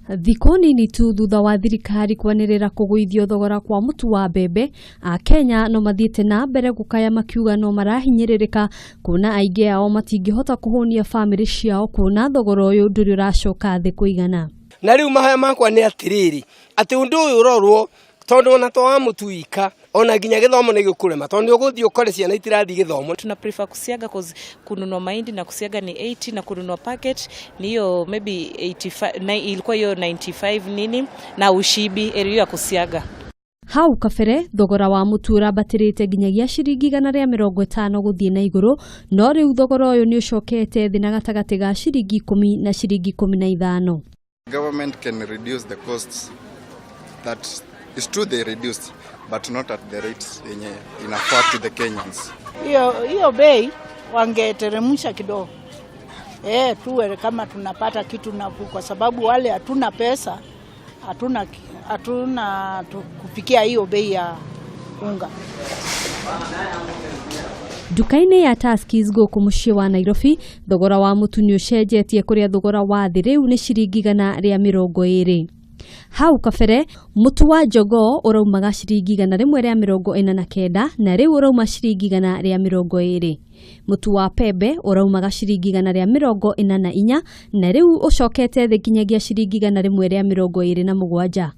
Thikũ nini tu thutha wa thirikari kwanĩrĩra kũgũithio thogora kwa mũtu wa mbembe, Kenya no mathiĩte na mbere gũkaya makiuga no marahinyĩrĩrĩka kuona aingĩ ao matingĩhota kũhũnia famĩlĩ ciao kuona thogora ũyũ ndũrĩ ũracoka thĩ kũigana. Na rĩu mahaya makwa nĩ atĩrĩrĩ, atĩ ũndũ ũyũ ũrorwo tondu ona to wa mutu ika ona nginya githomo nĩ gĩkurema tondu ũgũthiĩ ũkore ciana itirathi gĩthomo. Tuna prefer kusiaga cause kununua mahindi na kusiaga ni 80 na kununua packet ni hiyo maybe 85 ilikuwa hiyo 95 nini na ushibi eri ya kusiaga. Hau kabere thogora wa mutu ũrambatĩrĩte nginyagia ciringi 150 gũthiĩ na igũrũ, no rĩu thogora ũyũ nĩ ũcokete thĩ na gatagatĩ ga ciringi 10 na ciringi 15. Government can reduce the costs. That is true, they reduced, but not at the rates inafaa to the Kenyans. Hiyo bei wangeteremsha kidogo. Tuwe kama tunapata kitu nafuu kwa sababu wale hatuna pesa, hatuna kufikia hiyo bei ya unga. Duka-inĩ ya Tuskys gũkũ mũciĩ wa Nairobi, thogora wa mũtu nĩ ũcenjetie kũrĩa thogora wa thĩ rĩu nĩ ciringi 120. Hau kabere mutu wa Jogoo ũraumaga ciringi 149 na rĩu ũrauma ciringi 120. Mutu wa Pembe ũraumaga ciringi 144 na rĩu ũcokete thĩ nginyagia ciringi 127.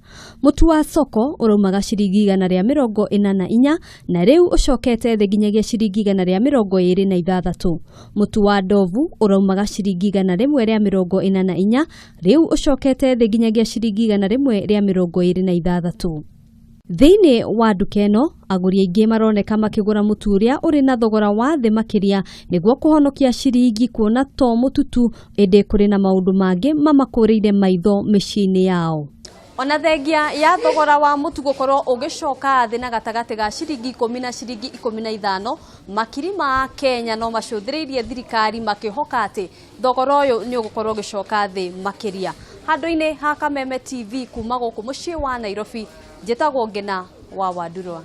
Mutu wa Soko ũraumaga ciringi 144 na rĩu ũcokete thĩ nginyagia ciringi 126. Mutu wa Ndovu ũraumaga ciringi 144 rĩu ũcokete thĩ nginyagia ciringi 126. Thĩinĩ wa nduka ĩno agũri aingĩ maroneka makĩgũra mutu ũrĩa ũrĩ na thogora wa thĩ makĩria nĩguo kũhonokia ciringi kuona to mũtutu ĩndĩ kũrĩ na maũndũ mangĩ mamakũrĩire maitho mĩciĩ-inĩ yao. Ona thengia ya thogora wa mutu gũkorwo ũgĩcoka thĩ na gatagatĩ ga ciringi 10 na ciringi 15, makiri ma Kenya no macũthĩrĩirie thirikari makĩhoka atĩ thogora ũyũ nĩ ũgũkorwo ũgĩcoka thĩ makĩria. Handũ-inĩ ha Kameme TV kuma gũkũ mũciĩ wa Nairobi, njĩtagwo Ngina wa Wandurwa.